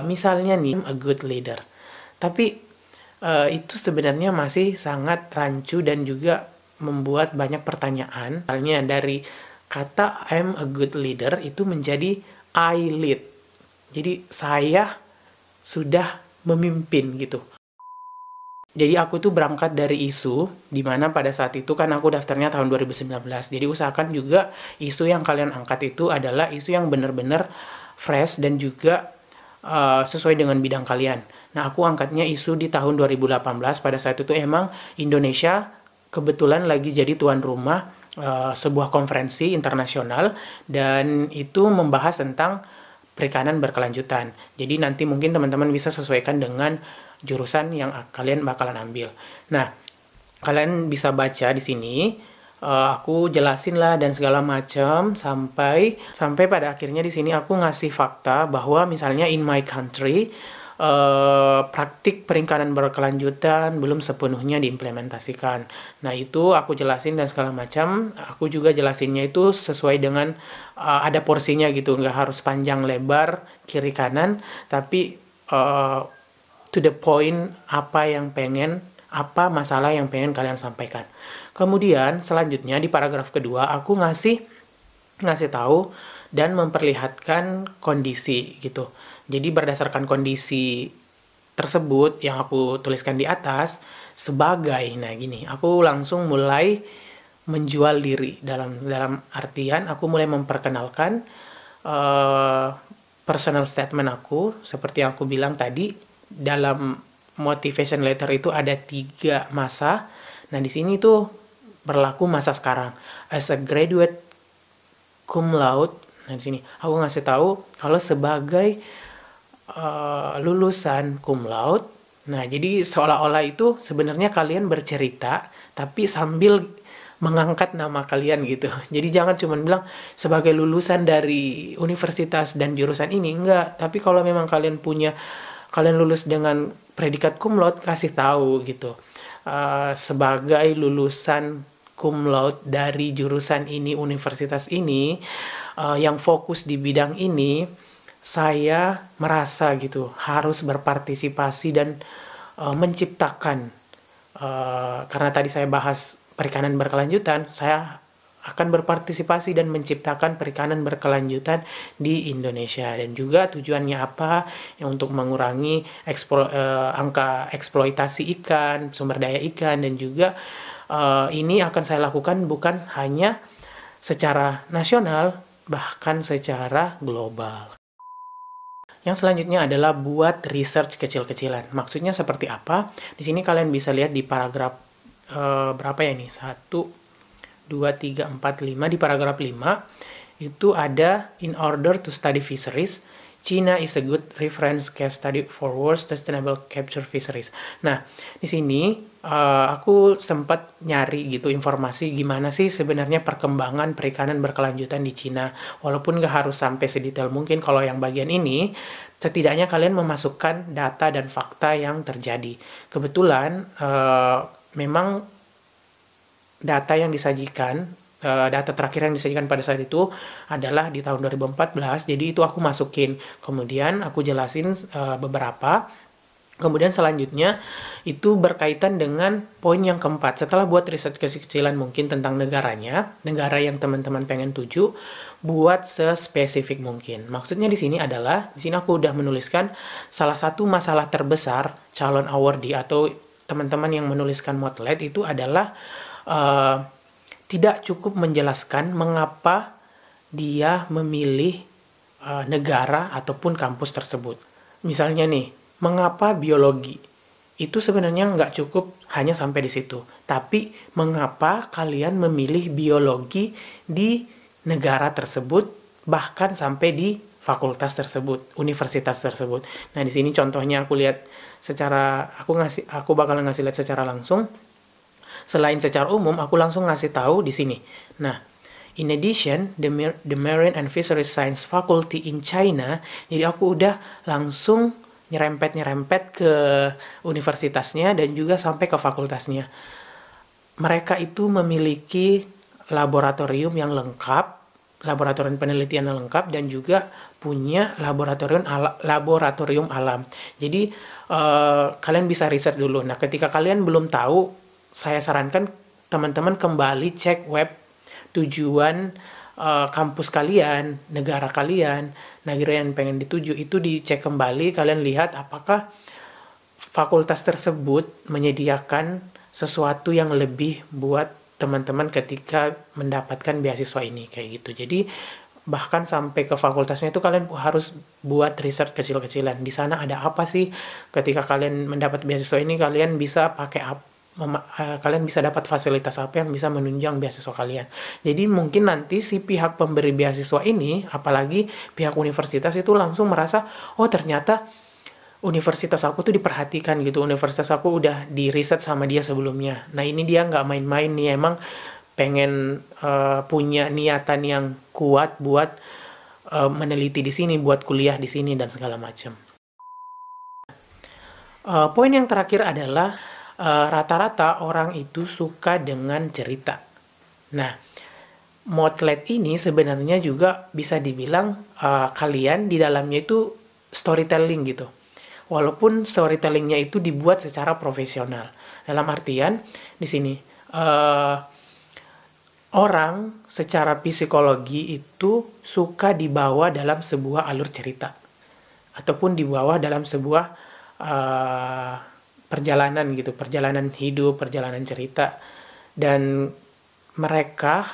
misalnya nih, a good leader. Tapi itu sebenarnya masih sangat rancu dan juga membuat banyak pertanyaan. Misalnya dari kata I'm a good leader itu menjadi I lead. Jadi saya sudah memimpin gitu. Jadi aku tuh berangkat dari isu, dimana pada saat itu kan aku daftarnya tahun 2019. Jadi usahakan juga isu yang kalian angkat itu adalah isu yang benar-benar fresh dan juga sesuai dengan bidang kalian. Nah, aku angkatnya isu di tahun 2018. Pada saat itu emang Indonesia kebetulan lagi jadi tuan rumah sebuah konferensi internasional, dan itu membahas tentang perikanan berkelanjutan. Jadi nanti mungkin teman-teman bisa sesuaikan dengan jurusan yang kalian bakalan ambil. Nah, kalian bisa baca di sini, aku jelasin lah dan segala macam sampai pada akhirnya di sini aku ngasih fakta bahwa misalnya in my country praktik perikanan berkelanjutan belum sepenuhnya diimplementasikan. Nah, itu aku jelasin dan segala macam. Aku juga jelasinnya itu sesuai dengan ada porsinya gitu, nggak harus panjang lebar kiri kanan, tapi to the point, apa masalah yang pengen kalian sampaikan. Kemudian selanjutnya di paragraf kedua aku ngasih tahu dan memperlihatkan kondisi gitu. Jadi berdasarkan kondisi tersebut yang aku tuliskan di atas sebagai, nah gini, aku langsung mulai menjual diri dalam artian aku mulai memperkenalkan personal statement aku. Seperti yang aku bilang tadi, dalam motivation letter itu ada 3 masa. Nah, di sini tuh berlaku masa sekarang. As a graduate cum laude, nah di sini aku ngasih tahu kalau sebagai lulusan cum laude. Nah, jadi seolah-olah itu sebenarnya kalian bercerita tapi sambil mengangkat nama kalian gitu. Jadi jangan cuma bilang sebagai lulusan dari universitas dan jurusan ini, enggak. Tapi kalau memang kalian lulus dengan predikat cum laude, kasih tahu gitu. Sebagai lulusan cum laude dari jurusan ini, universitas ini, yang fokus di bidang ini, saya merasa gitu harus berpartisipasi dan menciptakan, karena tadi saya bahas perikanan berkelanjutan, saya akan berpartisipasi dan menciptakan perikanan berkelanjutan di Indonesia. Dan juga tujuannya apa? Ya, untuk mengurangi angka eksploitasi ikan, sumber daya ikan, dan juga ini akan saya lakukan bukan hanya secara nasional, bahkan secara global. Yang selanjutnya adalah buat research kecil-kecilan. Maksudnya seperti apa? Di sini kalian bisa lihat di paragraf berapa ya ini? 1, 2, 3, 4, 5. Di paragraf 5 itu ada in order to study fisheries, China is a good reference case study for world sustainable capture fisheries. Nah, di sini aku sempat nyari gitu informasi gimana sih sebenarnya perkembangan perikanan berkelanjutan di China. Walaupun nggak harus sampai sedetail mungkin, kalau yang bagian ini setidaknya kalian memasukkan data dan fakta yang terjadi. Kebetulan memang data yang disajikan, data terakhir yang disajikan pada saat itu adalah di tahun 2014, jadi itu aku masukin. Kemudian aku jelasin beberapa. Kemudian selanjutnya itu berkaitan dengan poin yang keempat. Setelah buat riset kecil-kecilan mungkin tentang negaranya, negara yang teman-teman pengen tuju, buat sespesifik mungkin. Maksudnya di sini aku udah menuliskan salah satu masalah terbesar calon awardee atau teman-teman yang menuliskan Motlet itu adalah tidak cukup menjelaskan mengapa dia memilih negara ataupun kampus tersebut. Misalnya nih, mengapa biologi? Itu sebenarnya nggak cukup hanya sampai di situ. Tapi mengapa kalian memilih biologi di negara tersebut, bahkan sampai di fakultas tersebut, universitas tersebut. Nah, di sini contohnya aku lihat aku bakalan ngasih lihat secara langsung. Selain secara umum, aku langsung ngasih tahu di sini. Nah, in addition, the Marine and Fisheries Science Faculty in China, jadi aku udah langsung nyerempet ke universitasnya dan juga sampai ke fakultasnya. Mereka itu memiliki laboratorium yang lengkap, laboratorium penelitian yang lengkap dan juga punya laboratorium alam. Jadi kalian bisa riset dulu. Nah, ketika kalian belum tahu, saya sarankan teman-teman kembali cek web tujuan kampus kalian, negara yang pengen dituju, itu dicek kembali. Kalian lihat apakah fakultas tersebut menyediakan sesuatu yang lebih buat teman-teman ketika mendapatkan beasiswa ini, kayak gitu. Jadi bahkan sampai ke fakultasnya itu kalian harus buat riset kecil-kecilan. Di sana ada apa sih? Ketika kalian mendapat beasiswa ini, kalian bisa kalian bisa dapat fasilitas apa yang bisa menunjang beasiswa kalian. Jadi mungkin nanti si pihak pemberi beasiswa ini, apalagi pihak universitas, itu langsung merasa, oh ternyata universitas aku tuh diperhatikan gitu, universitas aku udah di riset sama dia sebelumnya. Nah, ini dia nggak main-main nih, emang pengen punya niatan yang kuat buat meneliti di sini, buat kuliah di sini dan segala macam. Poin yang terakhir adalah rata-rata orang itu suka dengan cerita. Nah, Motlet ini sebenarnya juga bisa dibilang kalian di dalamnya itu storytelling gitu. Walaupun storytellingnya itu dibuat secara profesional. Dalam artian di sini orang secara psikologi itu suka dibawa dalam sebuah alur cerita ataupun dibawa dalam sebuah perjalanan gitu, perjalanan hidup, perjalanan cerita. Dan mereka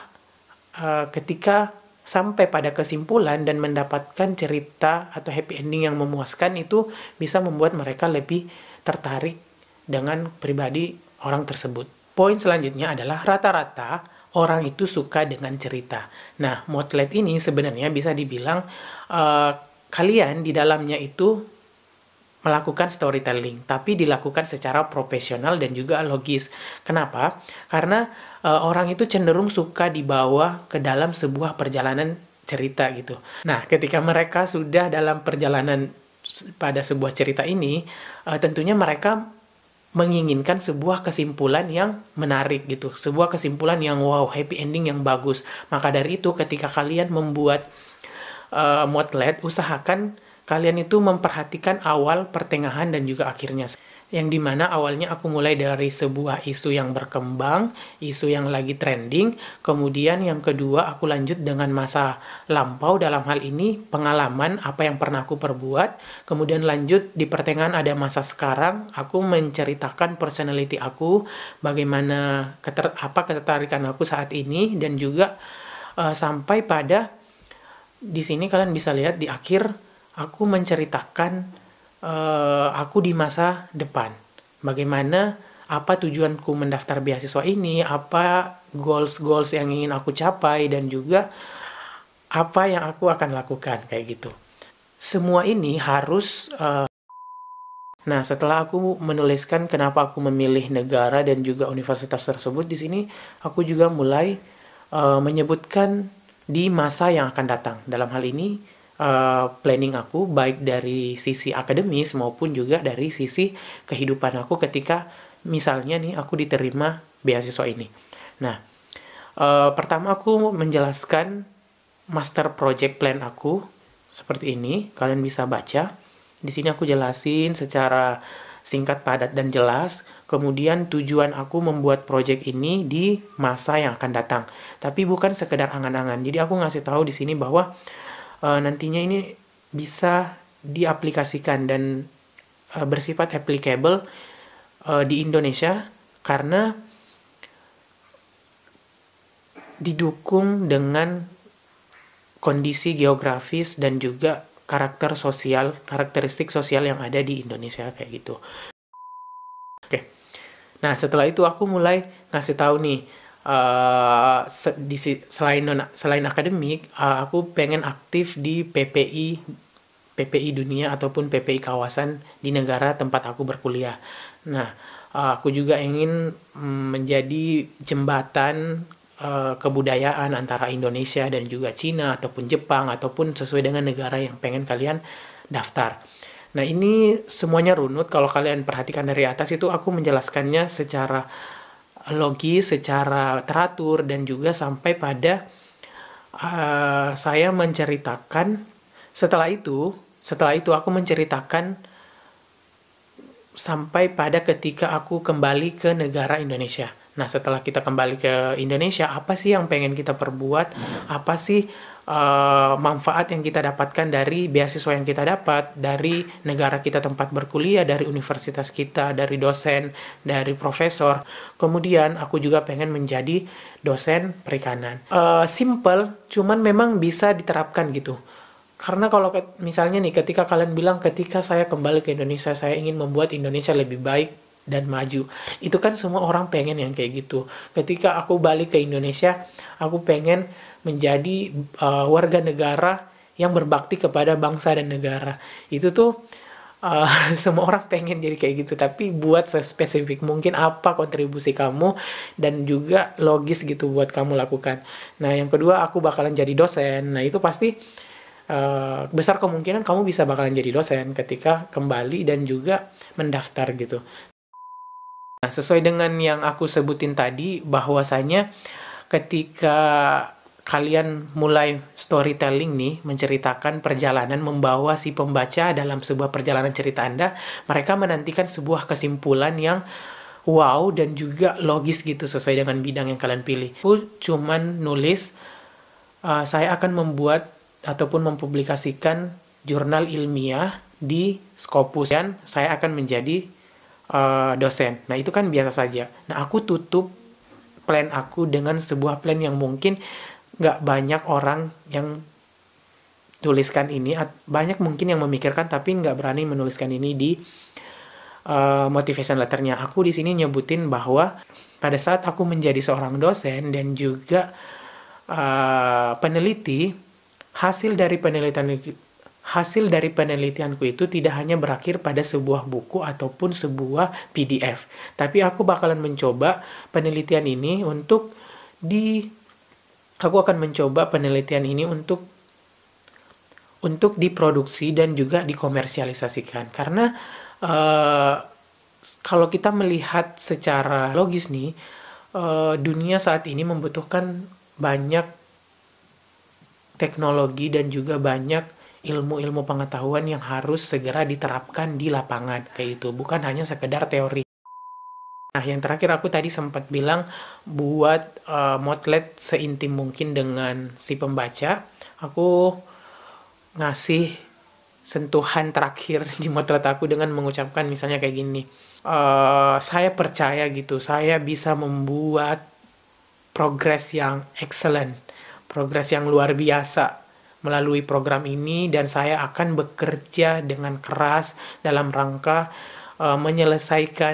ketika sampai pada kesimpulan dan mendapatkan cerita atau happy ending yang memuaskan, itu bisa membuat mereka lebih tertarik dengan pribadi orang tersebut. Poin selanjutnya adalah rata-rata orang itu suka dengan cerita. Nah, Motlet ini sebenarnya bisa dibilang kalian di dalamnya itu melakukan storytelling, tapi dilakukan secara profesional dan juga logis. Kenapa? Karena orang itu cenderung suka dibawa ke dalam sebuah perjalanan cerita gitu. Nah, ketika mereka sudah dalam perjalanan pada sebuah cerita ini, tentunya mereka menginginkan sebuah kesimpulan yang menarik gitu, sebuah kesimpulan yang wow, happy ending yang bagus. Maka dari itu, ketika kalian membuat Motlet, usahakan kalian itu memperhatikan awal, pertengahan, dan juga akhirnya. Yang dimana awalnya aku mulai dari sebuah isu yang berkembang, isu yang lagi trending, kemudian yang kedua aku lanjut dengan masa lampau, dalam hal ini pengalaman apa yang pernah aku perbuat, kemudian lanjut di pertengahan ada masa sekarang, aku menceritakan personality aku, bagaimana ketertarikan aku saat ini, dan juga sampai pada di sini kalian bisa lihat di akhir aku menceritakan aku di masa depan. Bagaimana, apa tujuanku mendaftar beasiswa ini, apa goals yang ingin aku capai, dan juga apa yang aku akan lakukan, kayak gitu. Semua ini harus Nah, setelah aku menuliskan kenapa aku memilih negara dan juga universitas tersebut, di sini aku juga mulai menyebutkan di masa yang akan datang. Dalam hal ini planning aku baik dari sisi akademis maupun juga dari sisi kehidupan aku ketika misalnya nih aku diterima beasiswa ini. Nah, pertama aku menjelaskan master project plan aku seperti ini. Kalian bisa baca. Di sini aku jelasin secara singkat, padat, dan jelas. Kemudian tujuan aku membuat project ini di masa yang akan datang. Tapi bukan sekedar angan-angan. Jadi aku ngasih tahu di sini bahwa nantinya ini bisa diaplikasikan dan bersifat applicable di Indonesia karena didukung dengan kondisi geografis dan juga karakteristik sosial yang ada di Indonesia, kayak gitu. Oke. Nah, setelah itu aku mulai ngasih tahu nih, selain akademik, aku pengen aktif di PPI dunia ataupun PPI kawasan di negara tempat aku berkuliah. Nah, aku juga ingin menjadi jembatan kebudayaan antara Indonesia dan juga Cina ataupun Jepang ataupun sesuai dengan negara yang pengen kalian daftar. Nah, ini semuanya runut. Kalau kalian perhatikan dari atas itu aku menjelaskannya secara logis, secara teratur, dan juga sampai pada saya menceritakan, setelah itu aku menceritakan sampai pada ketika aku kembali ke negara Indonesia. Nah, setelah kita kembali ke Indonesia, apa sih yang pengen kita perbuat? Apa sih manfaat yang kita dapatkan dari beasiswa yang kita dapat, dari negara kita tempat berkuliah, dari universitas kita, dari dosen, dari profesor. Kemudian aku juga pengen menjadi dosen perikanan. Simple, cuman memang bisa diterapkan gitu. Karena kalau misalnya nih, ketika kalian bilang ketika saya kembali ke Indonesia, saya ingin membuat Indonesia lebih baik dan maju. Itu kan semua orang pengen yang kayak gitu. Ketika aku balik ke Indonesia, aku pengen menjadi warga negara yang berbakti kepada bangsa dan negara. Itu tuh semua orang pengen jadi kayak gitu. Tapi buat spesifik mungkin apa kontribusi kamu dan juga logis gitu buat kamu lakukan. Nah, yang kedua aku bakalan jadi dosen. Nah, itu pasti besar kemungkinan kamu bisa bakalan jadi dosen ketika kembali dan juga mendaftar gitu. Nah, sesuai dengan yang aku sebutin tadi, bahwasanya ketika kalian mulai storytelling nih, menceritakan perjalanan, membawa si pembaca dalam sebuah perjalanan cerita Anda, mereka menantikan sebuah kesimpulan yang wow dan juga logis gitu sesuai dengan bidang yang kalian pilih. Aku cuman nulis, saya akan membuat ataupun mempublikasikan jurnal ilmiah di Scopus dan saya akan menjadi dosen. Nah, itu kan biasa saja. Nah, aku tutup plan aku dengan sebuah plan yang mungkin nggak banyak orang yang tuliskan ini. Banyak mungkin yang memikirkan tapi nggak berani menuliskan ini di motivation letternya. Aku di sini nyebutin bahwa pada saat aku menjadi seorang dosen dan juga peneliti, hasil dari penelitianku itu tidak hanya berakhir pada sebuah buku ataupun sebuah PDF, tapi aku bakalan mencoba penelitian ini aku akan mencoba penelitian ini untuk diproduksi dan juga dikomersialisasikan. Karena kalau kita melihat secara logis nih, dunia saat ini membutuhkan banyak teknologi dan juga banyak ilmu-ilmu pengetahuan yang harus segera diterapkan di lapangan kayak itu, bukan hanya sekedar teori. Nah, yang terakhir aku tadi sempat bilang buat motlet seintim mungkin dengan si pembaca. Aku ngasih sentuhan terakhir di motret aku dengan mengucapkan misalnya kayak gini. Saya percaya gitu, saya bisa membuat progres yang excellent, progres yang luar biasa melalui program ini, dan saya akan bekerja dengan keras dalam rangka menyelesaikan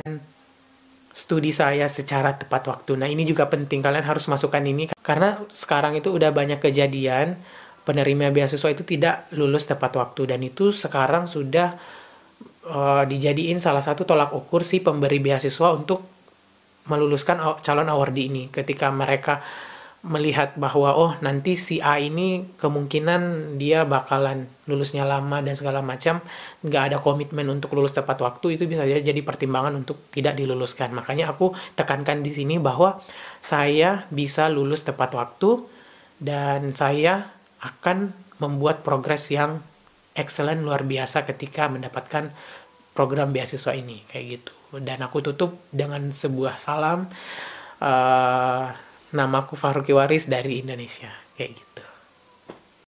studi saya secara tepat waktu. Nah, ini juga penting, kalian harus masukkan ini karena sekarang itu udah banyak kejadian penerima beasiswa itu tidak lulus tepat waktu, dan itu sekarang sudah dijadiin salah satu tolak ukur si pemberi beasiswa untuk meluluskan calon awardee ini. Ketika mereka melihat bahwa nanti si A ini kemungkinan dia bakalan lulusnya lama dan segala macam, nggak ada komitmen untuk lulus tepat waktu, itu bisa jadi pertimbangan untuk tidak diluluskan. Makanya aku tekankan di sini bahwa saya bisa lulus tepat waktu dan saya akan membuat progres yang excellent, luar biasa ketika mendapatkan program beasiswa ini kayak gitu. Dan aku tutup dengan sebuah salam. Namaku Fahruki Waris dari Indonesia kayak gitu.